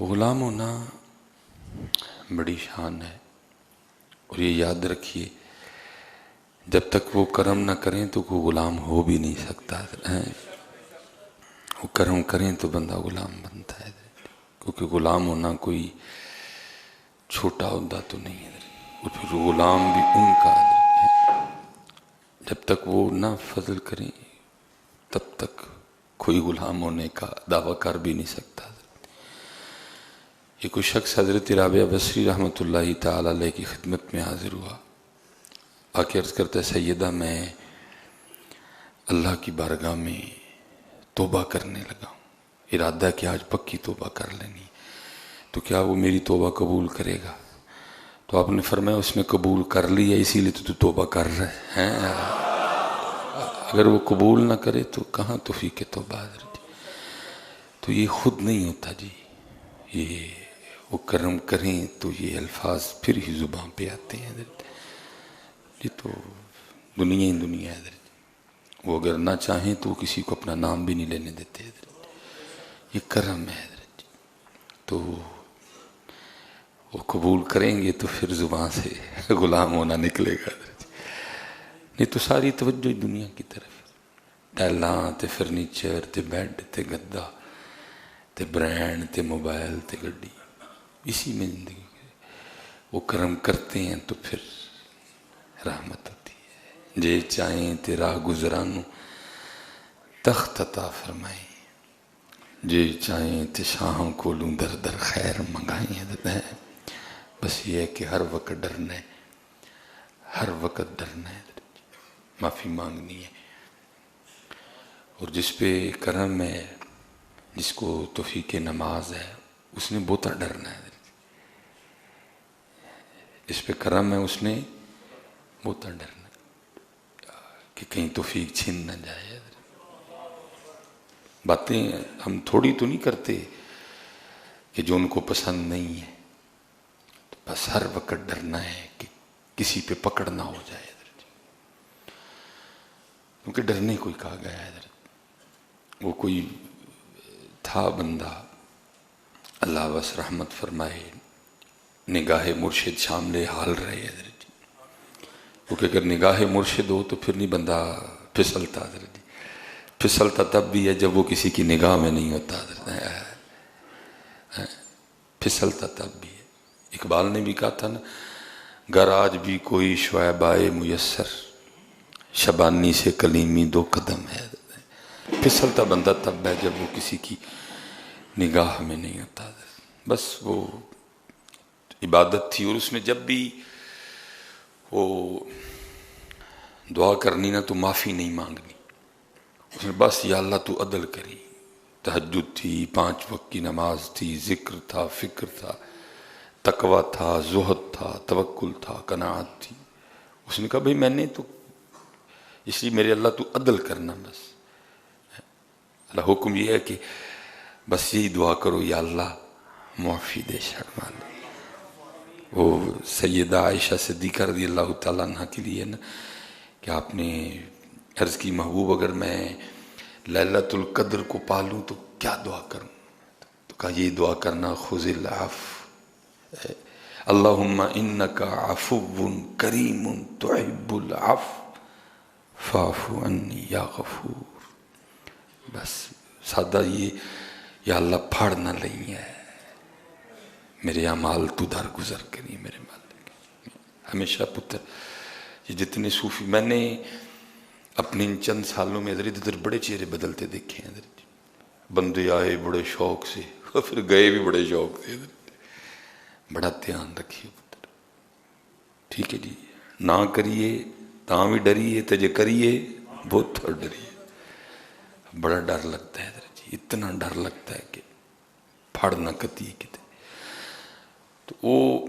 غلام ہونا بڑی شان ہے، اور یہ یاد رکھیے جب تک وہ کرم نہ کریں تو کوئی غلام ہو بھی نہیں سکتا ہے۔ وہ کرم کریں تو بندہ غلام بنتا ہے، کیونکہ غلام ہونا کوئی چھوٹا عہدہ تو نہیں ہے، اور پھر غلام بھی ان کا ہے۔ جب تک وہ نہ فضل کریں تب تک کوئی غلام ہونے کا دعویٰ کر بھی نہیں سکتا۔ یہ کوئی شخص حضرت رابعہ بصری رحمۃ اللہ تعالی علیہ کی خدمت میں حاضر ہوا، آ کے عرض کرتا ہے سیدہ میں اللہ کی بارگاہ میں توبہ کرنے لگا ہوں، ارادہ ہے کہ آج پکی توبہ کر لینی، تو کیا وہ میری توبہ قبول کرے گا؟ تو آپ نے فرمایا اس نے قبول کر لی ہے، اسی لیے تو توبہ کر رہے ہیں، اگر وہ قبول نہ کرے تو کہاں توفیق توبہ حضرت جی۔ تو یہ خود نہیں ہوتا جی، یہ وہ کرم کریں تو یہ الفاظ پھر ہی زبان پہ آتے ہیں حضرت جی۔ تو دنیا ہی دنیا ہے حضرت جی، وہ اگر نہ چاہیں تو وہ کسی کو اپنا نام بھی نہیں لینے دیتے حضرت جی، یہ کرم ہے حضرت جی۔ تو وہ قبول کریں گے تو پھر زبان سے غلام ہونا نکلے گا حضرت جی، نہیں تو ساری توجہ دنیا کی طرف، ٹائلاں تے فرنیچر تے بیڈ تے گدا تے برینڈ تے موبائل تے گڈی، اسی میں زندگی وہ کرم کرتے ہیں تو پھر رحمت ہوتی ہے۔ جے چاہیں تے راہ گزرانوں تخت عطا فرمائیں، جے چاہیں تے شاہوں کو لوں در در خیر منگائیں حضرت ہے۔ بس یہ ہے کہ ہر وقت ڈرنا ہے، ہر وقت ڈرنا ہے حضرت جی، معافی مانگنی ہے، اور جس پہ کرم ہے، جس کو توفیق نماز ہے، اس نے بہتا ڈرنا ہے، اس پہ کرم ہے اس نے بہتا ڈرنا کہ کہیں توفیق چھن نہ جائے۔ باتیں ہم تھوڑی تو نہیں کرتے کہ جو ان کو پسند نہیں ہے، تو بس ہر وقت ڈرنا ہے کہ کسی پہ پکڑ نہ ہو جائے حضرت، کیونکہ ڈرنے کو ہی کہا گیا ہے حضرت۔ وہ کوئی تھا بندہ، اللہ بس رحمت فرمائے، نگاہ مرشد شامل حال رہے حضرت جی، کیونکہ اگر نگاہ مرشد ہو تو پھر نہیں بندہ پھسلتا حضرت جی، پھسلتا تب بھی ہے جب وہ کسی کی نگاہ میں نہیں ہوتا حضرت، پھسلتا تب بھی ہے۔ اقبال نے بھی کہا تھا نا، گر آج بھی کوئی شعیب آئے میسر، شبانی سے کلیمی دو قدم ہے۔ پھسلتا بندہ تب ہے جب وہ کسی کی نگاہ میں نہیں ہوتا۔ بس وہ عبادت تھی، اور اس میں جب بھی وہ دعا کرنی نا تو معافی نہیں مانگنی، اس میں بس یا اللہ تو عدل کری۔ تہجد تھی، 5 وقت کی نماز تھی، ذکر تھا، فکر تھا، تقوی تھا، زہد تھا، توکل تھا، قناعت تھی۔ اس نے کہا بھئی میں نے تو اس لیے میرے اللہ تو عدل کرنا، بس اللہ حکم یہ ہے کہ بس یہی دعا کرو یا اللہ معافی دے شرما لے۔ وہ سیدہ عائشہ صدیقہ رضی اللہ تعالیٰ عنہ کے لیے نا کہ آپ نے عرض کی محبوب اگر میں لیلۃ القدر کو پالوں تو کیا دعا کروں؟ تو کہا یہ دعا کرنا، خذ العفو، اللہم انکا عفو کریم تحب العفو فاعف عنی یا غفور۔ بس سادہ یہ یا اللہ پھاڑ نہ لئی ہے، میرے اعمال تو درگزر کری میرے مالک۔ ہمیشہ پتر یہ جتنے صوفی میں نے اپنے ان چند سالوں میں ادھر ادھر بڑے چہرے بدلتے دیکھے ہیں حضرت، بندے آئے بڑے شوق سے اور پھر گئے بھی بڑے شوق سے حضرت۔ بڑا دھیان رکھیے پتر، ٹھیک ہے جی، نہ کریے تاں بھی ڈریے، تے جے کریے بہت ڈریے۔ بڑا ڈر لگتا ہے حضرت جی، اتنا ڈر لگتا ہے کہ پھاڑ نہ کتی کتے۔ تو وہ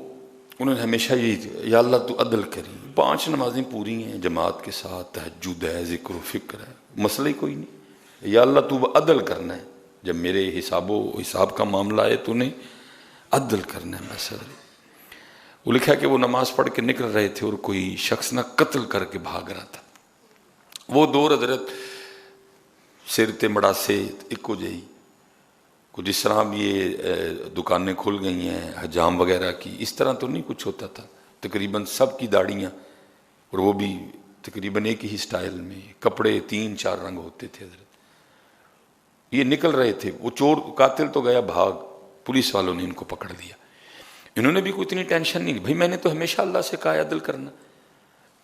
انہوں نے ہمیشہ یہی یا اللہ تو عدل کری، 5 نمازیں پوری ہیں جماعت کے ساتھ، تہجد ہے، ذکر و فکر ہے، مسئلہ ہی کوئی نہیں، یا اللہ تو عدل کرنا ہے، جب میرے حساب کا معاملہ ہے تو انہیں عدل کرنا ہے بس حضرت۔ وہ لکھا کہ وہ نماز پڑھ کے نکل رہے تھے اور کوئی شخص نہ قتل کر کے بھاگ رہا تھا، وہ دور حضرت سر تے مڑا سے ایکو جہی کو جس طرح اب یہ دکانیں کھل گئی ہیں حجام وغیرہ کی، اس طرح تو نہیں کچھ ہوتا تھا. تقریباً سب کی داڑیاں، اور وہ بھی تقریباً ایک ہی سٹائل میں، کپڑے 3-4 رنگ ہوتے تھے. حضرت یہ نکل رہے تھے، وہ چور قاتل تو گیا بھاگ، پولیس والوں نے ان کو پکڑ لیا. انہوں نے بھی کوئی اتنی ٹینشن نہیں، بھائی میں نے تو ہمیشہ اللہ سے کہا ہے عدل کرنا،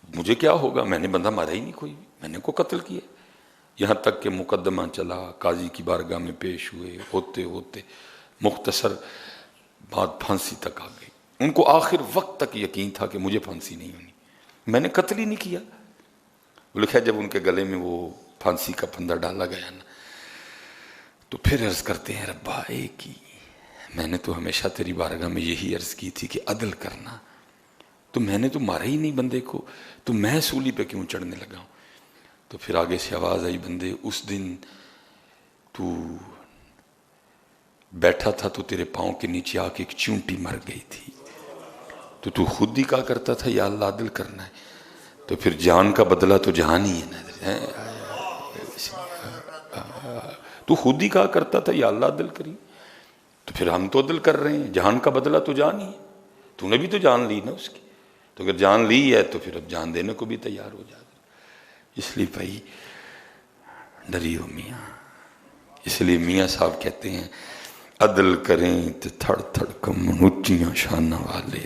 مجھے کیا ہوگا، میں نے بندہ مارا ہی نہیں کوئی، میں نے کو قتل کیا. یہاں تک کہ مقدمہ چلا، قاضی کی بارگاہ میں پیش ہوئے، ہوتے ہوتے مختصر بات پھانسی تک آ گئی. ان کو آخر وقت تک یقین تھا کہ مجھے پھانسی نہیں ہونی، میں نے قتل ہی نہیں کیا. لکھا جب ان کے گلے میں وہ پھانسی کا پھندا ڈالا گیا نا، تو پھر عرض کرتے ہیں ربا ایک ہی، میں نے تو ہمیشہ تیری بارگاہ میں یہی عرض کی تھی کہ عدل کرنا، تو میں نے تو مارا ہی نہیں بندے کو، تو میں سولی پہ کیوں چڑھنے لگا ہوں. تو پھر آگے سے آواز آئی، بندے اس دن تو بیٹھا تھا تو تیرے پاؤں کے نیچے آ کے ایک چونٹی مر گئی تھی، تو خود ہی کہا کرتا تھا یا اللہ عدل کرنا ہے، تو پھر جان کا بدلہ تو جہان ہی ہے نا. تو خود ہی کہا کرتا تھا یا اللہ عدل کری، تو پھر ہم تو عدل کر رہے ہیں، جان کا بدلہ تو جان ہی ہے، تو نے بھی تو جان لی نا اس کی، تو اگر جان لی ہے تو پھر اب جان دینے کو بھی تیار ہو جاتا. اس لیے بھائی ڈری ہو میاں، اس لیے میاں صاحب کہتے ہیں عدل کریں تو تھڑ تھڑ کم اونچیاں شانہ والے،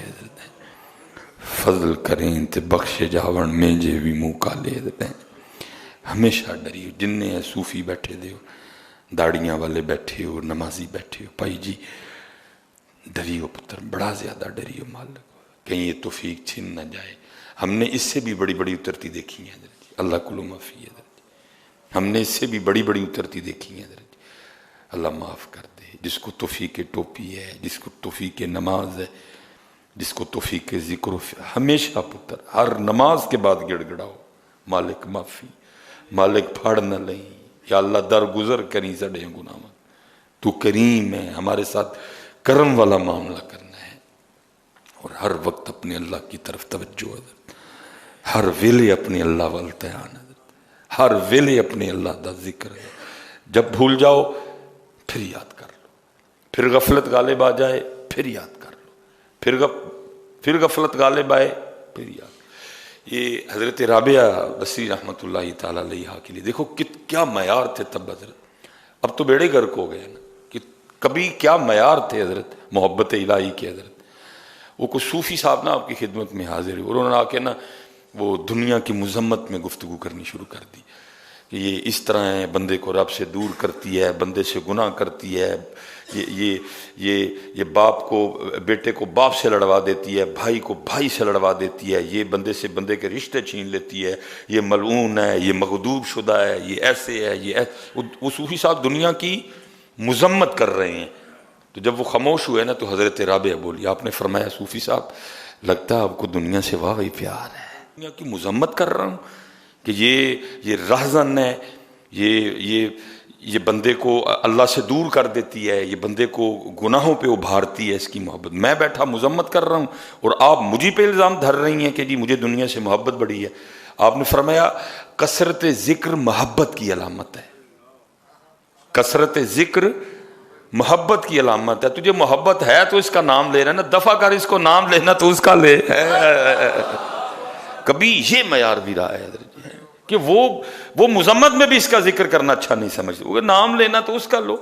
فضل کریں تو بخش جاون میں جے بھی منہ کالے. ہمیشہ ڈری ہو، جننے ہیں صوفی بیٹھے دے ہو، داڑیاں والے بیٹھے ہو، نمازی بیٹھے ہو، بھائی جی ڈری ہو پتر، بڑا زیادہ ڈری ہو مالک، کہیں یہ توفیق چھن نہ جائے. ہم نے اس سے بھی بڑی بڑی اترتی دیکھی ہیں حضرت جی، اللہ کلو معافی ہے حضرت جی، ہم نے اس سے بھی بڑی بڑی اترتی دیکھی ہیں حضرت جی، اللہ معاف کر دے. جس کو توفیق ٹوپی ہے، جس کو توفیق نماز ہے، جس کو توفیق ذکر، ہمیشہ پتر ہر نماز کے بعد گڑ گڑاؤ مالک معافی، مالک پھاڑ نہ لیں، یا اللہ در گزر کریں سڑے گناہ، تو کریم ہے، ہمارے ساتھ کرم والا معاملہ کرنا ہے. اور ہر وقت اپنے اللہ کی طرف توجہ ہے، ہر ویلے اپنے اللہ والتعان ہے، ہر ویلے اپنے اللہ دا ذکر ہے. جب بھول جاؤ پھر یاد کر لو، پھر غفلت غالب آ جائے پھر یاد کر لو، پھر غفلت غالب آئے پھر یاد. یہ حضرت رابعہ بصری رحمۃ اللہ تعالیٰ علیہ کے لیے دیکھو کیا معیار تھے تب حضرت، اب تو بیڑے گرک ہو گئے نا، کہ کبھی کیا معیار تھے حضرت محبت الہی کے. حضرت وہ کوئی صوفی صاحب نا آپ کی خدمت میں حاضر ہوئے، اور انہوں نے آ کے نا وہ دنیا کی مذمت میں گفتگو کرنی شروع کر دی کہ یہ اس طرح ہے، بندے کو رب سے دور کرتی ہے، بندے سے گناہ کرتی ہے، یہ باپ کو بیٹے کو باپ سے لڑوا دیتی ہے، بھائی کو بھائی سے لڑوا دیتی ہے، یہ بندے سے بندے کے رشتے چھین لیتی ہے، یہ ملعون ہے، یہ مغضوب شدہ ہے، یہ ایسے ہے، یہ ایسے. وہ صوفی صاحب دنیا کی مذمت کر رہے ہیں. تو جب وہ خاموش ہوئے نا تو حضرت رابعہ بولی، آپ نے فرمایا صوفی صاحب لگتا ہے آپ کو دنیا سے واقعی پیار ہے، دنیا کی مذمت کر رہا ہوں کہ یہ رہزن ہے، یہ بندے کو اللہ سے دور کر دیتی ہے، یہ بندے کو گناہوں پہ ابھارتی ہے، اس کی محبت میں بیٹھا مذمت کر رہا ہوں اور آپ مجھے پہ الزام دھر رہی ہیں کہ جی مجھے دنیا سے محبت بڑی ہے. آپ نے فرمایا کثرت ذکر محبت کی علامت ہے، کثرت ذکر محبت کی علامت ہے. تجھے محبت ہے تو اس کا نام لے رہا ہے نا، دفع کر اس کو نام لینا تو اس کا لے. کبھی یہ معیار بھی رہا ہے کہ وہ مذمت میں بھی اس کا ذکر کرنا اچھا نہیں سمجھتے، نام لینا تو اس کا لو.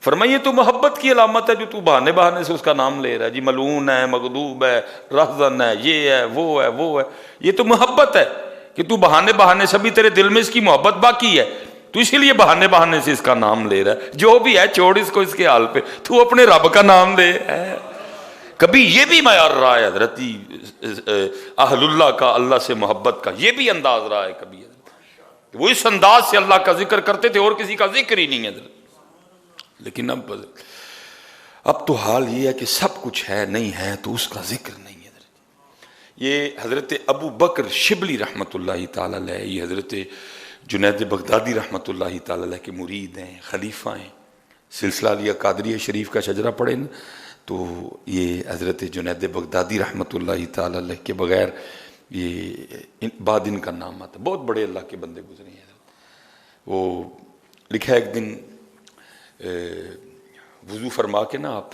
فرمائیے تو محبت کی علامت ہے جو تو بہانے بہانے سے اس کا نام لے رہا ہے، جی ملعون ہے، مغضوب ہے، رہزن ہے، یہ ہے وہ ہے وہ ہے. یہ تو محبت ہے کہ تو بہانے بہانے سے بھی تیرے دل میں اس کی محبت باقی ہے، تو اسی لیے بہانے بہانے سے اس کا نام لے رہا ہے. جو بھی ہے چھوڑ اس کو اس کے حال پہ، تو اپنے رب کا نام لے. کبھی یہ بھی معیار رہا ہے حضرت اہل اللہ کا، اللہ سے محبت کا یہ بھی انداز رہا ہے. کبھی وہ اس انداز سے اللہ کا ذکر کرتے تھے اور کسی کا ذکر ہی نہیں ہے حضرت. لیکن اب تو حال یہ ہے کہ سب کچھ ہے نہیں ہے تو اس کا ذکر نہیں ہے. یہ حضرت ابو بکر شبلی رحمۃ اللہ تعالی علیہ، یہ حضرت جنید بغدادی رحمۃ اللہ تعالی علیہ کے مرید ہیں، خلیفہ ہیں. سلسلہ علیہ قادریہ شریف کا شجرہ پڑھیں نا تو یہ حضرت جنید بغدادی رحمۃ اللہ تعالی علیہ کے بغیر یہ بعد ان کا نام آتا. بہت بڑے اللہ کے بندے گزرے ہیں. وہ لکھا ایک دن وضو فرما کے نا آپ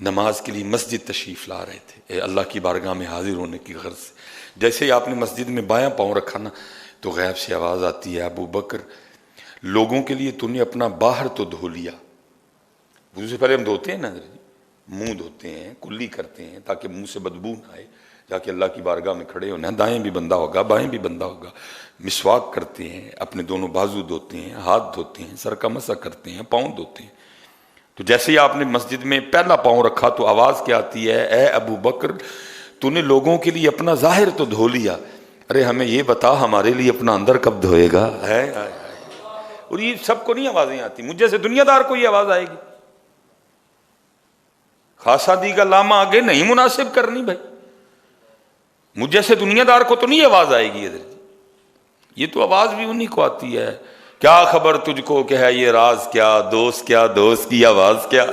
نماز کے لیے مسجد تشریف لا رہے تھے، اے اللہ کی بارگاہ میں حاضر ہونے کی غرض سے، جیسے ہی آپ نے مسجد میں بایاں پاؤں رکھا نا تو غیب سے آواز آتی ہے، ابو بکر لوگوں کے لیے تو نے اپنا باہر تو دھو لیا۔ وضو سے پہلے ہم دھوتے ہیں نا، منہ دھوتے ہیں، کلی کرتے ہیں تاکہ منہ سے بدبو نہ آئے، جا کے اللہ کی بارگاہ میں کھڑے ہونا، دائیں بھی بندہ ہوگا بائیں بھی بندہ ہوگا، مسواک کرتے ہیں، اپنے دونوں بازو دھوتے ہیں، ہاتھ دھوتے ہیں، سر کا مسح کرتے ہیں، پاؤں دھوتے ہیں۔ تو جیسے ہی آپ نے مسجد میں پہلا پاؤں رکھا تو آواز کیا آتی ہے، اے ابو بکر تو نے لوگوں کے لیے اپنا ظاہر تو دھو لیا، ارے ہمیں یہ بتا ہمارے لیے اپنا اندر کب دھوئے گا؟ ہے اور یہ سب کو نہیں آوازیں آتی، مجھ جیسے دنیا دار کو یہ آواز آئے گی؟ خاصا دی کا لاما آگے نہیں مناسب کرنی بھائی، مجھ جیسے دنیا دار کو تو نہیں آواز آئے گی، یہ تو آواز بھی انہی کو آتی ہے۔ کیا خبر تجھ کو کہ ہے یہ راز کیا، دوست کیا، دوست کی آواز کیا،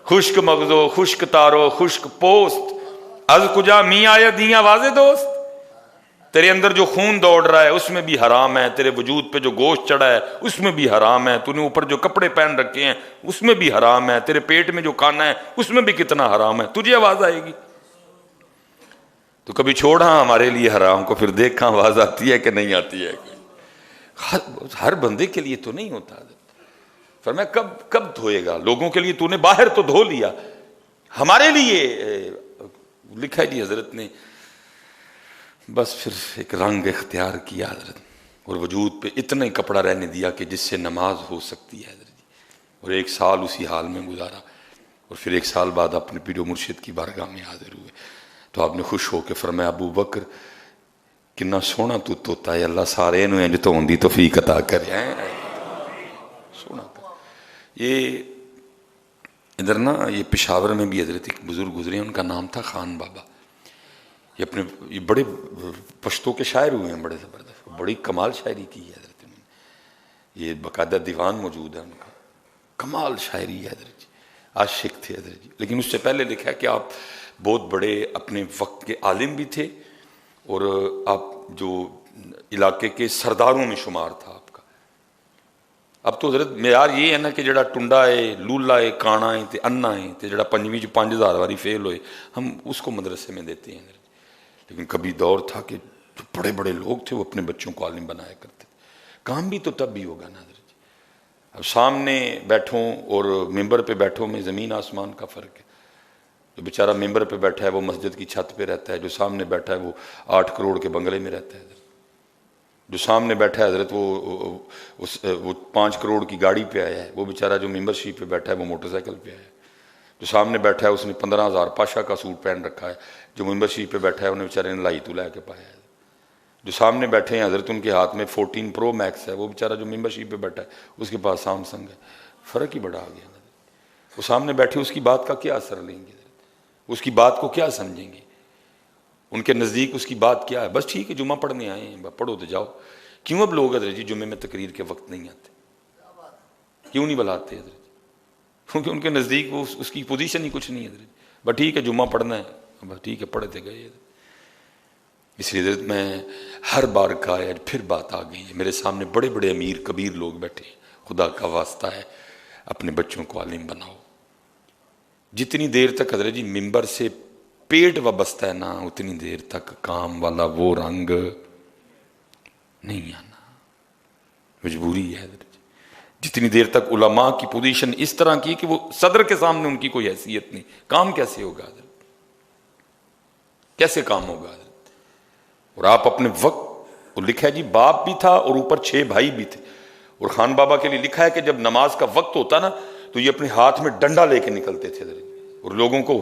خشک مغزو خشک تارو خشک پوست از کجا می آیا دی آواز دوست، تیرے اندر جو خون دوڑ رہا ہے اس میں بھی حرام ہے، تیرے وجود پہ جو گوشت چڑھا ہے اس میں بھی حرام ہے، تو نے اوپر جو کپڑے پہن رکھے ہیں اس میں بھی حرام ہے، تیرے پیٹ میں جو کھانا ہے اس میں بھی کتنا حرام ہے، تجھے آواز آئے گی؟ تو کبھی چھوڑا ہمارے لیے حرام کو، پھر دیکھا آواز آتی ہے کہ نہیں آتی ہے؟ ہر بندے کے لیے تو نہیں ہوتا۔ فرمایا کب دھوئے گا؟ لوگوں کے لیے تو نے باہر تو دھو لیا، ہمارے لیے لکھا جی حضرت نے بس پھر ایک رنگ اختیار کیا حضرت، اور وجود پہ اتنا ہی کپڑا رہنے دیا کہ جس سے نماز ہو سکتی ہے حضرت جی، اور 1 سال اسی حال میں گزارا، اور پھر 1 سال بعد اپنے پیر و مرشد کی بارگاہ میں حاضر ہوئے۔ تو آپ نے خوش ہو کے فرمایا، ابو بکر کنا سونا تو توتا ہے، اللہ سارے انہوں انج تو ہوندی توفیق عطا کرے۔ سونا تھا یہ ادھر نا، یہ پشاور میں بھی حضرت ایک بزرگ گزرے ہیں، ان کا نام تھا خان بابا، یہ بڑے پشتوں کے شاعر ہوئے ہیں، بڑے زبردست، بڑی کمال شاعری کی ہے حضرت نے، یہ باقاعدہ دیوان موجود ہے ان کا، کمال شاعری ہے حضرت جی، عاشق تھے حضرت جی۔ لیکن اس سے پہلے لکھا ہے کہ آپ بہت بڑے اپنے وقت کے عالم بھی تھے، اور آپ جو علاقے کے سرداروں میں شمار تھا آپ کا۔ اب تو حضرت معیار یہ ہے نا کہ جڑا ٹنڈا ہے، لولا ہے، کانا ہے تے انا ہے تے جڑا 5ویں 5000 واری فیل ہوئے ہم اس کو مدرسے میں دیتے ہیں۔ لیکن کبھی دور تھا کہ جو بڑے بڑے لوگ تھے وہ اپنے بچوں کو عالم بنایا کرتے تھے، کام بھی تو تب بھی ہوگا نا حضرت جی۔ اب سامنے بیٹھوں اور ممبر پہ بیٹھوں میں زمین آسمان کا فرق ہے، جو بیچارہ ممبر پہ بیٹھا ہے وہ مسجد کی چھت پہ رہتا ہے، جو سامنے بیٹھا ہے وہ 8 کروڑ کے بنگلے میں رہتا ہے، جو سامنے بیٹھا ہے حضرت وہ 5 کروڑ کی گاڑی پہ آیا ہے، وہ بیچارہ جو ممبر شریف پہ بیٹھا ہے وہ موٹر سائیکل پہ آیا ہے، جو سامنے بیٹھا ہے اس نے 15,000 پاشا کا سوٹ پہن رکھا ہے، جو ممبر شریف پہ بیٹھا ہے انہیں بیچارے نے لائی تو لے کے پایا ہے، جو سامنے بیٹھے ہیں حضرت ان کے ہاتھ میں 14 پرو میکس ہے، وہ بیچارہ جو ممبر شریف پہ بیٹھا ہے اس کے پاس سامسنگ ہے، فرق ہی بڑا آ گیا۔ وہ سامنے بیٹھے اس کی بات کا کیا اثر لیں گے، اس کی بات کو کیا سمجھیں گے، ان کے نزدیک اس کی بات کیا ہے؟ بس ٹھیک ہے جمعہ پڑھنے آئے ہیں، پڑھو تو جاؤ۔ کیوں اب لوگ حضرت جی جمعے میں تقریر کے وقت نہیں آتے؟ کیوں نہیں بلاتے حضرت جی؟ کیونکہ ان کے نزدیک وہ اس کی پوزیشن ہی کچھ نہیں ہے حضرت جی، بس ٹھیک ہے جمعہ پڑھنا ہے، بس ٹھیک ہے پڑھتے گئے۔ اس لیے حضرت میں ہر بار کا ہے، پھر بات آ گئی ہے، میرے سامنے بڑے بڑے امیر کبیر لوگ بیٹھے ہیں، خدا کا واسطہ ہے اپنے بچوں کو عالم بناؤ۔ جتنی دیر تک حضرت جی ممبر سے پیٹ وابستہ ہے نا اتنی دیر تک کام والا وہ رنگ نہیں آنا، مجبوری ہے حضرت جی۔ جتنی دیر تک علماء کی پوزیشن اس طرح کی کہ وہ صدر کے سامنے ان کی کوئی حیثیت نہیں، کام کیسے ہوگا حضرت؟ کیسے کام ہوگا حضرت؟ اور آپ اپنے وقت، لکھا ہے جی باپ بھی تھا اور اوپر 6 بھائی بھی تھے، اور خان بابا کے لیے لکھا ہے کہ جب نماز کا وقت ہوتا نا تو یہ اپنے حاتھ میں ڈنڈا لے کے نکلتے تھے حضرت، اور لوگوں کو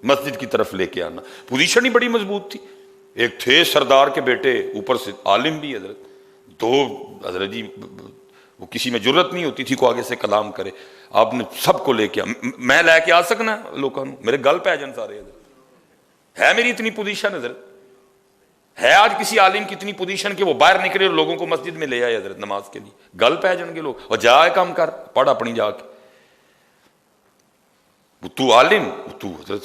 مسجد کی طرف لے کے آنا، پوزیشن ہی بڑی مضبوط تھی۔ ایک تھے سردار کے بیٹے، اوپر سے عالم بھی حضرت، تو حضرت جی وہ کسی میں جرت نہیں ہوتی تھی کو آگے سے کلام کرے، آپ نے سب کو لے کے میں لے کے آ سکنا لوگوں میرے گل پہ جان سارے حضرت، ہے میری اتنی پوزیشن حضرت؟ ہے آج کسی عالم کی اتنی پوزیشن کہ وہ باہر نکلے اور لوگوں کو مسجد میں لے آئے حضرت نماز کے لیے؟ گل پہ جان گے لوگ، اور جا کام کر پڑھ اپنی جا کے، تو عالم تو حضرت،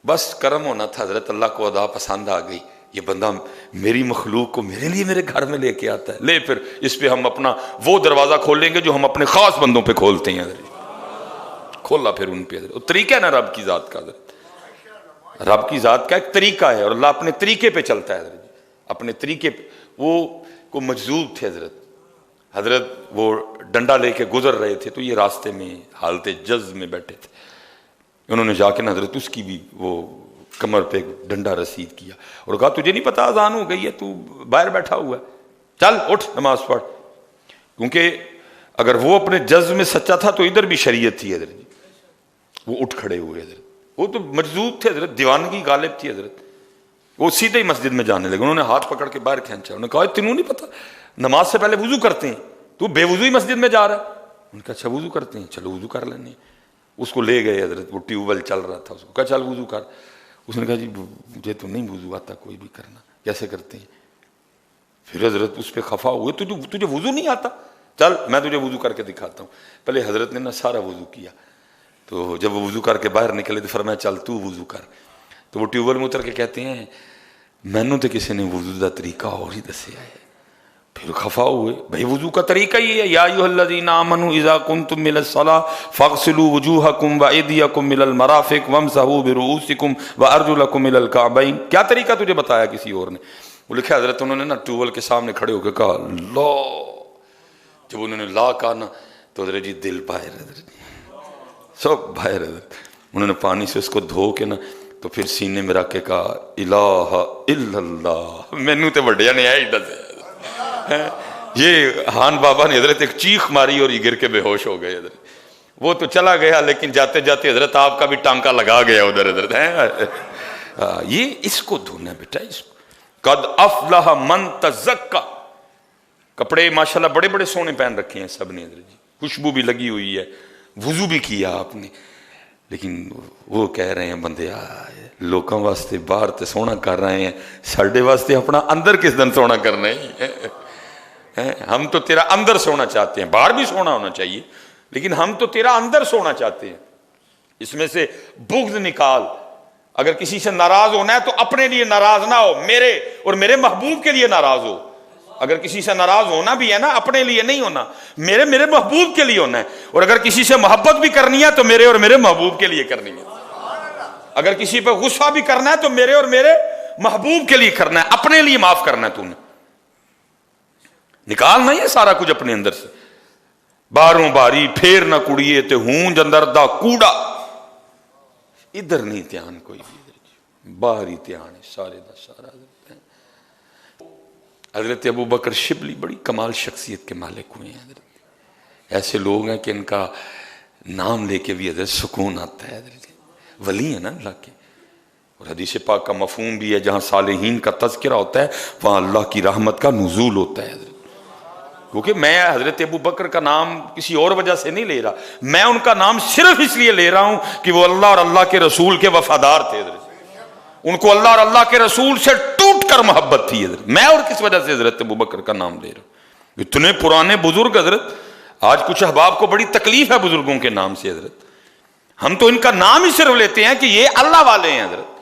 بس کرم ہونا تھا حضرت، اللہ کو ادا پسند آ گئی، یہ بندہ میری مخلوق کو میرے لیے میرے گھر میں لے کے آتا ہے، لے پھر اس پہ ہم اپنا وہ دروازہ کھولیں گے جو ہم اپنے خاص بندوں پہ کھولتے ہیں حضرت، کھولا پھر ان پہ حضرت۔ طریقہ ہے نا رب کی ذات کا حضرت، رب کی ذات کا ایک طریقہ ہے، اور اللہ اپنے طریقے پہ چلتا ہے حضرت، اپنے طریقے پہ۔ وہ کو مجذوب تھے حضرت وہ ڈنڈا لے کے گزر رہے تھے، تو یہ راستے میں حالت جذب میں بیٹھے تھے، انہوں نے جا کے نا حضرت اس کی بھی وہ کمر پہ ڈنڈا رسید کیا اور کہا تجھے نہیں پتا اذان ہو گئی ہے، تو باہر بیٹھا ہوا ہے، چل اٹھ نماز پڑھ۔ کیونکہ اگر وہ اپنے جذب میں سچا تھا تو ادھر بھی شریعت تھی حضرت، وہ اٹھ کھڑے ہوئے حضرت، وہ تو مجذوب تھے حضرت، دیوانگی غالب تھی حضرت، وہ سیدھے ہی مسجد میں جانے لگے، انہوں نے ہاتھ پکڑ کے باہر کھینچا، انہوں نے کہا تینوں نہیں پتا نماز سے پہلے وضو کرتے ہیں، تو بے وضو ہی مسجد میں جا رہا ہے؟ ان کا اچھا وضو کرتے ہیں، چلو وضو کر لینے۔ اس کو لے گئے حضرت، وہ ٹیوب ویل چل رہا تھا، اس کو کہا چل وضو کر، اس نے کہا جی مجھے تو نہیں وضو آتا کوئی بھی کرنا، کیسے کرتے ہیں؟ پھر حضرت اس پہ خفا ہوئے، تجھے وضو نہیں آتا، چل میں تجھے وضو کر کے دکھاتا ہوں۔ پہلے حضرت نے نا سارا وضو کیا، تو جب وہ وضو کر کے باہر نکلے تو فرمایا چل تو وضو کر، تو وہ ٹیوب ویل میں اتر کے کہتے ہیں مینوں تو کسی نے وضو دا طریقہ اور ہی دسیا ہے۔ پھر خفا ہوئے، بھائی وضو کا طریقہ یہ ہے، یا ایھا الذین آمنوا اذا کنتم الی الصلاۃ فاغسلوا وجوہکم وایدیکم الی المرافق وامسحوا برؤوسکم وارجلکم الی الکعبین۔ کیا طریقہ تجھے بتایا کسی اور نے؟ وہ لکھا حضرت انہوں نے نا ٹیوبل کے سامنے کھڑے ہو کے کہا اللہ، جب انہوں نے لا کہا نا تو حضرت جی دل باہر حضرت سب باہر حضرت، انہوں نے پانی سے اس کو دھو کے نا تو پھر سینے میں رکھ کے کہا الہ الا اللہ، مینوں تے وڈیا نے ہے ہی دسیا۔ یہ ہان بابا نے حضرت ایک چیخ ماری اور یہ گر کے بے ہوش ہو گئے حضرت، وہ تو چلا گیا لیکن جاتے جاتے حضرت آپ کا بھی ٹانکا لگا گیا ادھر حضرت ہے۔ یہ اس کو دھونا بیٹا، اس کو قد افلح من تزکا، کپڑے ماشاءاللہ بڑے بڑے سونے پہن رکھے ہیں سب نے حضرت جی، خوشبو بھی لگی ہوئی ہے، وضو بھی کیا آپ نے، لیکن وہ کہہ رہے ہیں بندے لوکاں واسطے باہر تے سونا کر رہے ہیں، ساڈے واسطے اپنا اندر کس دن سونا کرنا ہے؟ ہم تو تیرا اندر سونا چاہتے ہیں، باہر بھی سونا ہونا چاہیے لیکن ہم تو تیرا اندر سونا چاہتے ہیں۔ اس میں سے بغض نکال، اگر کسی سے ناراض ہونا ہے تو اپنے لیے ناراض نہ ہو، میرے اور میرے محبوب کے لیے ناراض ہو۔ اگر کسی سے ناراض ہونا بھی ہے نا اپنے لیے نہیں ہونا، میرے محبوب کے لیے ہونا ہے، اور اگر کسی سے محبت بھی کرنی ہے تو میرے اور میرے محبوب کے لیے کرنی ہے، اگر کسی پہ غصہ بھی کرنا ہے تو میرے اور میرے محبوب کے لیے کرنا ہے، اپنے لیے معاف کرنا ہے۔ تو نے نکالنا یہ سارا کچھ اپنے اندر سے، باروں باری پھیر نہ کڑیے تے ہونج اندر دا کوڑا، ادھر نہیں دھیان کوئی بھی، باہر ہی دھیان ہے سارے دا سارا۔ حضرت ابو بکر شبلی بڑی کمال شخصیت کے مالک ہوئے ہیں حضرت، ایسے لوگ ہیں کہ ان کا نام لے کے بھی حضرت سکون آتا ہے حضرت، ولی ہیں نا اللہ کے، اور حدیث پاک کا مفہوم بھی ہے جہاں صالحین کا تذکرہ ہوتا ہے وہاں اللہ کی رحمت کا نزول ہوتا ہے حضرت۔ کیونکہ میں حضرت ابو بکر کا نام کسی اور وجہ سے نہیں لے رہا، میں ان کا نام صرف اس لیے لے رہا ہوں کہ وہ اللہ اور اللہ کے رسول کے وفادار تھے حضرت، ان کو اللہ اور اللہ کے رسول سے ٹوٹ کر محبت تھی حضرت۔ میں اور کس وجہ سے حضرت ابو بکر کا نام لے رہا ہوں؟ اتنے پرانے بزرگ حضرت، آج کچھ احباب کو بڑی تکلیف ہے بزرگوں کے نام سے حضرت، ہم تو ان کا نام ہی صرف لیتے ہیں کہ یہ اللہ والے ہیں حضرت،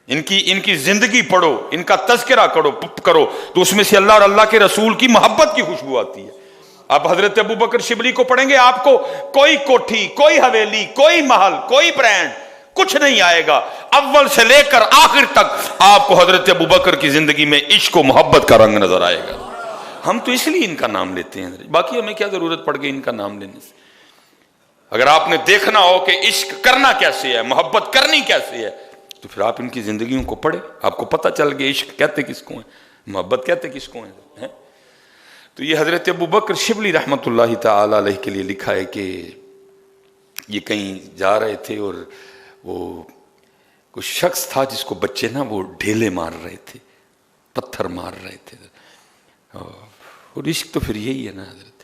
ان کی زندگی پڑھو، ان کا تذکرہ کرو تو اس میں سے اللہ اور اللہ کے رسول کی محبت کی خوشبو آتی ہے۔ آپ حضرت ابو بکر شبلی کو پڑھیں گے، آپ کو کوئی کوٹھی، کوئی حویلی، کوئی محل، کوئی برانڈ کچھ نہیں آئے گا، اول سے لے کر آخر تک آپ کو حضرت ابو بکر کی زندگی میں عشق و محبت کا رنگ نظر آئے گا۔ ہم تو اس لیے ان کا نام لیتے ہیں، باقی ہمیں کیا ضرورت پڑ گئی ان کا نام لینے سے؟ اگر آپ نے دیکھنا ہو کہ عشق کرنا کیسے ہے، محبت کرنی کیسے ہے، تو پھر آپ ان کی زندگیوں کو پڑھیں، آپ کو پتہ چل گیا عشق کہتے کس کو ہیں، محبت کہتے کس کو ہیں۔ تو یہ حضرت ابو بکر شبلی رحمۃ اللہ تعالی علیہ کے لیے لکھا ہے کہ یہ کہیں جا رہے تھے اور وہ کوئی شخص تھا جس کو بچے نا وہ ڈھیلے مار رہے تھے، پتھر مار رہے تھے، اور عشق تو پھر یہی ہے نا حضرت،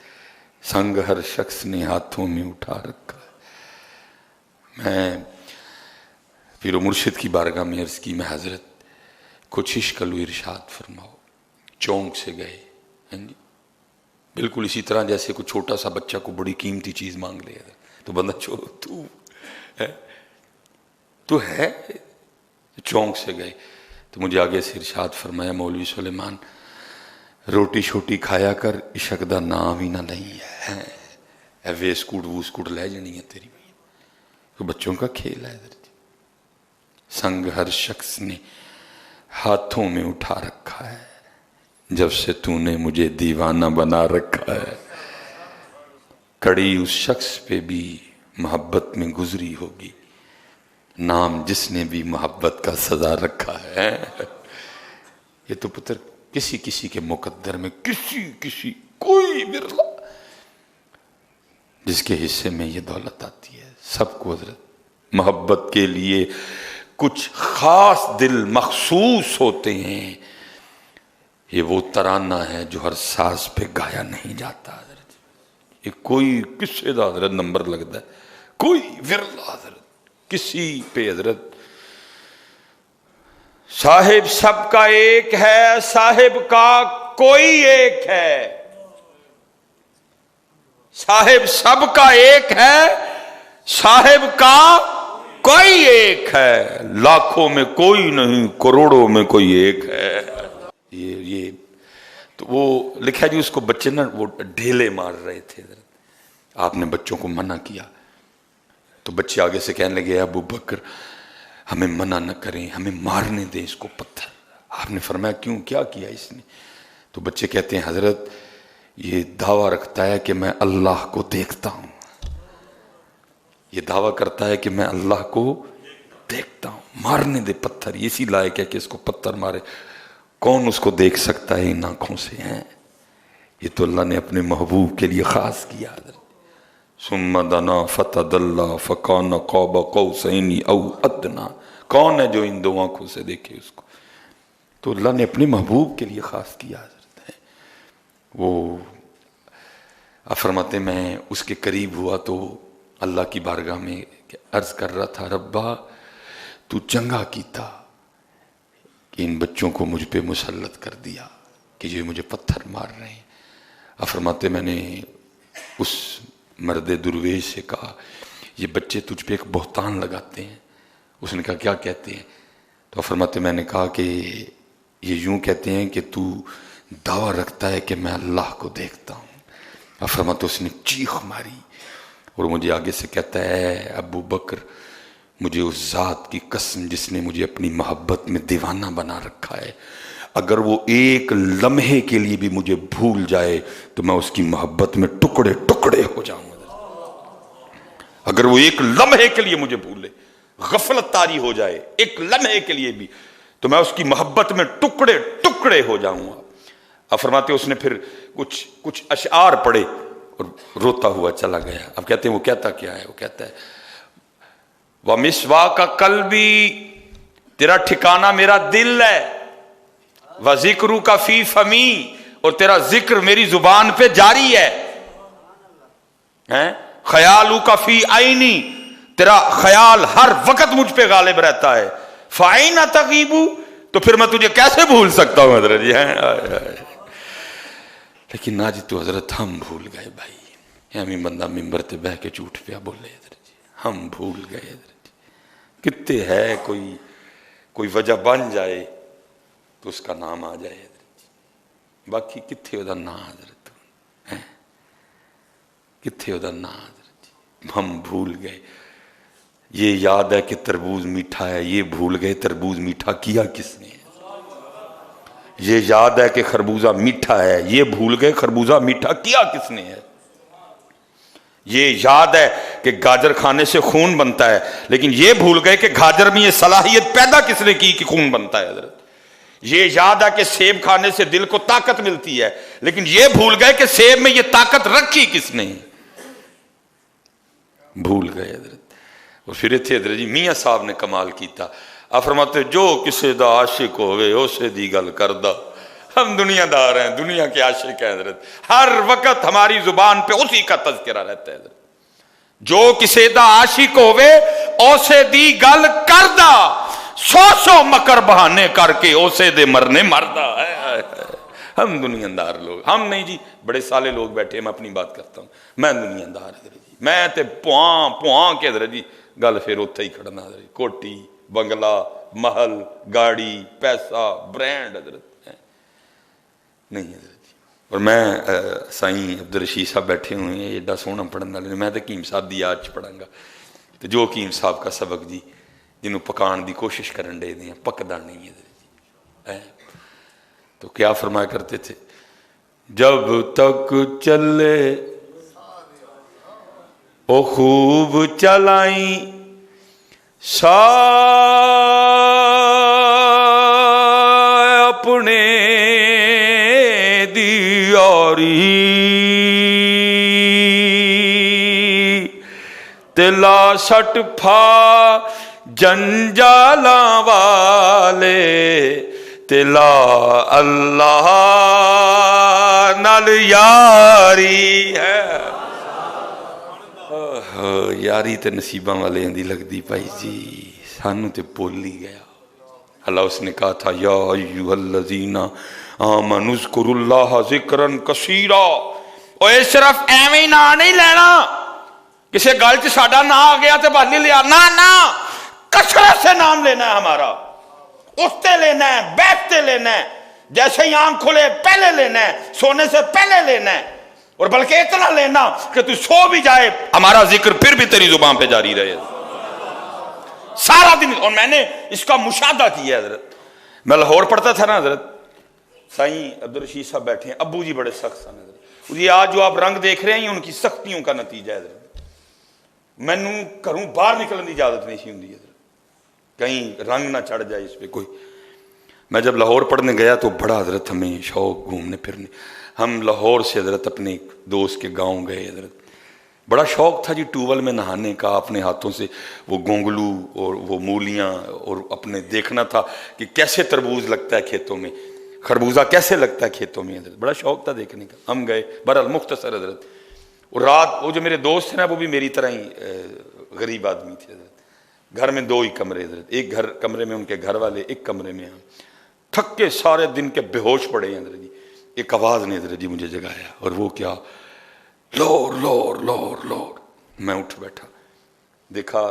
سنگ ہر شخص نے ہاتھوں میں اٹھا رکھا ہے۔ میں پیر و مرشد کی بارگاہ میں عرض کی، میں حضرت کچھ عشق لو ارشاد فرماؤ، چونک سے گئے ہیں جی، بالکل اسی طرح جیسے کوئی چھوٹا سا بچہ کو بڑی قیمتی چیز مانگ لے تو بندہ تو ہے چونک سے گئے، تو تو مجھے آگے سے ارشاد فرمایا مولوی سلیمان روٹی شوٹی کھایا کر، عشق دا نام ہی نہ نہیں ہے، اے ویسکوٹ ووسکوٹ لے جانی ہے تیری بھی، تو بچوں کا کھیل ہے۔ سنگ ہر شخص نے ہاتھوں میں اٹھا رکھا ہے، جب سے تو نے مجھے دیوانہ بنا رکھا ہے، کڑی اس شخص پہ بھی محبت میں گزری ہوگی، نام جس نے بھی محبت کا سزا رکھا ہے۔ یہ تو پتر کسی کسی کے مقدر میں کسی کوئی برلا جس کے حصے میں یہ دولت آتی ہے۔ سب کو حضرت محبت کے لیے کچھ خاص دل مخصوص ہوتے ہیں، یہ وہ ترانہ ہے جو ہر ساز پہ گایا نہیں جاتا حضرت، یہ کوئی کسے دا حضرت نمبر لگتا ہے، کوئی ورلا حضرت کسی پہ حضرت۔ صاحب سب کا ایک ہے، صاحب کا کوئی ایک ہے، صاحب سب کا ایک ہے، صاحب کا کوئی ایک ہے، لاکھوں میں کوئی نہیں، کروڑوں میں کوئی ایک ہے۔ یہ تو وہ لکھا جی اس کو بچے نا وہ ڈھیلے مار رہے تھے، آپ نے بچوں کو منع کیا تو بچے آگے سے کہنے لگے ابو بکر ہمیں منع نہ کریں، ہمیں مارنے دیں اس کو پتھر۔ آپ نے فرمایا کیوں، کیا کیا اس نے؟ تو بچے کہتے ہیں حضرت یہ دعویٰ رکھتا ہے کہ میں اللہ کو دیکھتا ہوں، یہ دعویٰ کرتا ہے کہ میں اللہ کو دیکھتا ہوں، مارنے دے پتھر، اسی لائق ہے کہ اس کو پتھر مارے، کون اس کو دیکھ سکتا ہے ان آنکھوں سے ہیں؟ یہ تو اللہ نے اپنے محبوب کے لیے خاص کیا حضرت۔ ثم دنا فتدلی فکان قاب قوسین او ادنی، کون ہے جو ان دو آنکھوں سے دیکھے اس کو؟ تو اللہ نے اپنے محبوب کے لیے خاص کیا حضرت ہے۔ وہ فرماتے میں اس کے قریب ہوا تو اللہ کی بارگاہ میں عرض کر رہا تھا ربا تو چنگا کیتا کہ ان بچوں کو مجھ پہ مسلط کر دیا کہ جو مجھے پتھر مار رہے ہیں۔ فرماتے میں نے اس مرد درویش سے کہا یہ بچے تجھ پہ ایک بہتان لگاتے ہیں۔ اس نے کہا کیا کہتے ہیں؟ تو فرماتے میں نے کہا کہ یہ یوں کہتے ہیں کہ تو دعویٰ رکھتا ہے کہ میں اللہ کو دیکھتا ہوں۔ فرماتے اس نے چیخ ماری اور مجھے آگے سے کہتا ہے ابو بکر مجھے اس ذات کی قسم جس نے مجھے اپنی محبت میں دیوانہ بنا رکھا ہے، اگر وہ ایک لمحے کے لیے بھی مجھے بھول جائے تو میں اس کی محبت میں ٹکڑے ٹکڑے ہو جاؤں گا۔ اگر وہ ایک لمحے کے لیے مجھے بھولے، غفلت طاری ہو جائے ایک لمحے کے لیے بھی، تو میں اس کی محبت میں ٹکڑے ٹکڑے ہو جاؤں گا۔ اب فرماتے اس نے پھر کچھ اشعار پڑھے اور روتا ہوا چلا گیا۔ اب کہتے ہیں وہ کہتا کیا ہے؟ وہ کہتا ہے وَمِسْوَاكَ قَلْبِي، تیرا ٹھکانہ میرا دل ہے، وَذِكْرُكَ فِي فَمِي، اور تیرا ذکر میری زبان پہ جاری ہے، خیالُکَ فِی عَینِی، تیرا خیال ہر وقت مجھ پہ غالب رہتا ہے، فَأَیْنَ تَغِیبُ، تو پھر میں تجھے کیسے بھول سکتا ہوں حضرت جی؟ لیکن آج تو حضرت ہم بھول گئے بھائی، ہمیں بندہ ممبر تے بہ کے جھوٹ پہ بولے حضرت جی، ہم بھول گئے حضرت جی۔ کتے ہے کوئی وجہ بن جائے تو اس کا نام آ جائے حضرت جی، باقی کتھے دا نا حضرت، کتھے دا نا حضرت جی، ہم بھول گئے۔ یہ یاد ہے کہ تربوز میٹھا ہے، یہ بھول گئے تربوز میٹھا کیا کس نے؟ یہ یاد ہے کہ خربوزہ میٹھا ہے، یہ بھول گئے خربوزہ میٹھا کیا کس نے ہے؟ یہ یاد ہے کہ گاجر کھانے سے خون بنتا ہے، لیکن یہ بھول گئے کہ گاجر میں یہ صلاحیت پیدا کس نے کی کہ خون بنتا ہے حضرت۔ یہ یاد ہے کہ سیب کھانے سے دل کو طاقت ملتی ہے، لیکن یہ بھول گئے کہ سیب میں یہ طاقت رکھی کس نے؟ بھول گئے حضرت۔ اور پھر اتھے حضرت جی میاں صاحب نے کمال کیتا، آپ فرماتے جو کسے دا عاشق ہوئے اسے دی گل کردہ۔ ہم دنیا دار ہیں، دنیا کے عاشق ہیں حضرت، ہر وقت ہماری زبان پہ اسی کا تذکرہ رہتا ہے حضرت۔ جو کسے دا عاشق ہوئے اسے دی گل کردہ، سو مکر بہانے کر کے اسے دے مرنے مردہ۔ ہم دنیا دار لوگ، ہم نہیں جی، بڑے سالے لوگ بیٹھے، میں اپنی بات کرتا ہوں، میں دنیا دار حضرت جی، میں تے پوہاں کے حضرت جی گل پھر اتھے ہی کھڑنا حضرت، کوٹی بنگلہ محل گاڑی پیسہ برانڈ حضرت ہے نہیں حضرت جی۔ اور میں سائیں عبدالرشید صاحب بیٹھے ہوئے ہیں ایڈا سونا پڑھنے والے میں تو حکیم صاحب دی یاد چ پڑھاں گا تو جو حکیم صاحب کا سبق جی جنہوں پکان دی کوشش کرن دے دیں پکدا نہیں ہے حضرت جی۔ تو کیا فرمایا کرتے تھے جب تک چلے او خوب چلائیں اپنے دیاری تلا سٹ پھا جنجالاں والے تلا اللہ نال یاری ہے یاری تے نصیباں والے دی لگدی پائی جی سانو تے بول ہی گیا اللہ اس نے کہا تھا یا ایھا الذین آمنوا اذکروا اللہ ذکرا کثیرا اوے صرف ایویں نام نہیں لینا کسی گل چ ساڈا نام آ گیا تے بھال نہیں لیا نہ کثرت سے نام لینا ہے ہمارا اٹھتے لینا ہے بیٹھتے لینا ہے جیسے ہی آنکھ کھلے پہلے لینا ہے سونے سے پہلے لینا ہے اور بلکہ اتنا لینا کہ تو سو بھی جائے ہمارا ذکر پھر بھی تیری زبان پہ جاری رہے سارا دن۔ اور میں نے اس کا مشاہدہ کیا حضرت میں لاہور پڑھتا تھا نا حضرت سائیں عبدالرشید صاحب بیٹھے ہیں ابو جی بڑے سخت ہیں حضرت یہ آج جو آپ رنگ دیکھ رہے ہیں ان کی سختیوں کا نتیجہ ہے حضرت مینوں گھروں باہر نکلنے کی اجازت نہیں سی ہوندی حضرت کہیں رنگ نہ چڑھ جائے اس پہ کوئی۔ میں جب لاہور پڑھنے گیا تو بڑا حضرت ہمیں شوق گھومنے پھرنے ہم لاہور سے حضرت اپنے ایک دوست کے گاؤں گئے حضرت بڑا شوق تھا جی ٹیوبل میں نہانے کا اپنے ہاتھوں سے وہ گونگلو اور وہ مولیاں اور اپنے دیکھنا تھا کہ کیسے تربوز لگتا ہے کھیتوں میں خربوزہ کیسے لگتا ہے کھیتوں میں حضرت بڑا شوق تھا دیکھنے کا ہم گئے بہرحال مختصر حضرت اور رات وہ جو میرے دوست ہیں نا وہ بھی میری طرح ہی غریب آدمی تھے حضرت گھر میں 2 ہی کمرے حضرت ایک کمرے میں ان کے گھر والے ایک کمرے میں ہم تھک کے سارے دن کے بے ہوش پڑے ہیں حضرت جی ایک آواز نے حضرت جی مجھے جگایا اور وہ کیا لور لور لور لور میں اٹھ بیٹھا دیکھا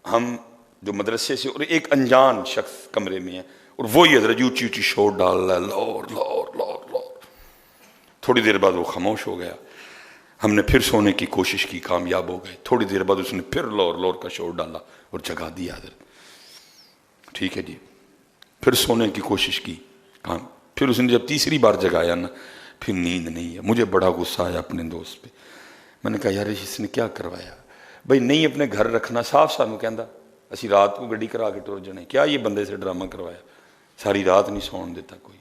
ہم جو مدرسے سے اور ایک انجان شخص کمرے میں ہے اور وہی حضرت جی اونچی اونچی شور ڈال رہا ہے لور لور لور لور تھوڑی دیر بعد وہ خاموش ہو گیا ہم نے پھر سونے کی کوشش کی کامیاب ہو گئے تھوڑی دیر بعد اس نے پھر لور لور کا شور ڈالا اور جگا دیا حضرت ٹھیک ہے جی پھر سونے کی کوشش کی پھر اس نے جب تیسری بار جگایا نا پھر نیند نہیں ہے مجھے بڑا غصہ آیا اپنے دوست پہ میں نے کہا یار اس نے کیا کروایا بھائی نہیں اپنے گھر رکھنا صاف سانو کہندا اسی رات کو گڈی کرا کے ٹر جانے کیا یہ بندے سے ڈرامہ کروایا ساری رات نہیں سون دیتا کوئی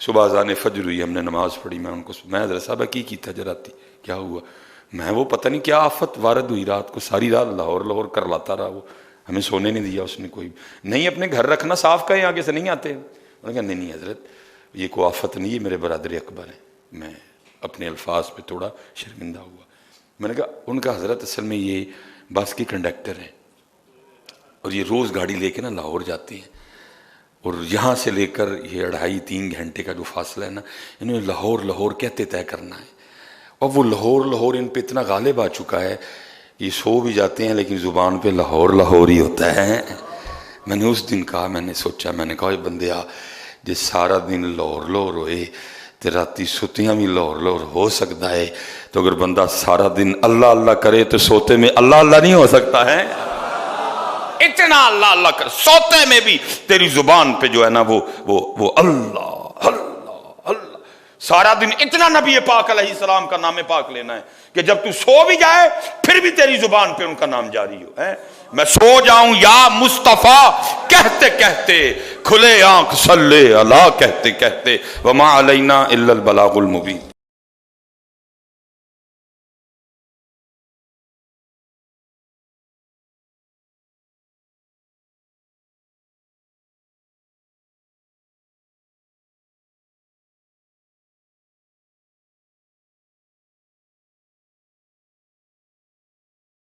صبح اذان فجر ہوئی ہم نے نماز پڑھی میں ان کو میں حضرت صاحب کی کیتا جراتی کیا ہوا میں وہ پتہ نہیں کیا آفت وارد ہوئی رات کو ساری رات لاہور لاہور کر لاتا رہا وہ ہمیں سونے نہیں دیا اس نے کوئی نہیں اپنے گھر رکھنا صاف کہیں آگے سے نہیں آتے انہوں نے کہا نہیں حضرت یہ کوئی آفت نہیں ہے میرے برادر اکبر ہے میں اپنے الفاظ پہ تھوڑا شرمندہ ہوا میں نے کہا ان کا حضرت اصل میں یہ بس کی کنڈکٹر ہیں اور یہ روز گاڑی لے کے نا لاہور جاتے ہیں اور یہاں سے لے کر یہ 2.5-3 گھنٹے کا جو فاصلہ ہے نا انہوں نے لاہور لاہور کہتے طے کرنا ہے اور وہ لاہور لاہور ان پہ اتنا غالب آ چکا ہے یہ سو بھی جاتے ہیں لیکن زبان پہ لاہور لاہور ہی ہوتا ہے میں نے اس دن کہا میں نے سوچا میں نے کہا بندے آ جی سارا دن لاہور لاہور ہوئے تو راتی ستیاں بھی لاہور لاہور ہو سکتا ہے تو اگر بندہ سارا دن اللہ اللہ کرے تو سوتے میں اللہ اللہ نہیں ہو سکتا ہے اتنا اللہ اللہ کر سوتے میں بھی تیری زبان پہ جو ہے نا وہ اللہ اللہ اللہ سارا دن اتنا نبی پاک علیہ السلام کا نام پاک لینا ہے کہ جب تو سو بھی جائے پھر بھی تیری زبان پہ ان کا نام جاری ہو میں سو جاؤں یا مصطفیٰ کہتے کہتے کھلے آنکھ صلی اللہ کہتے کہتے وما علینا الا البلاغ المبین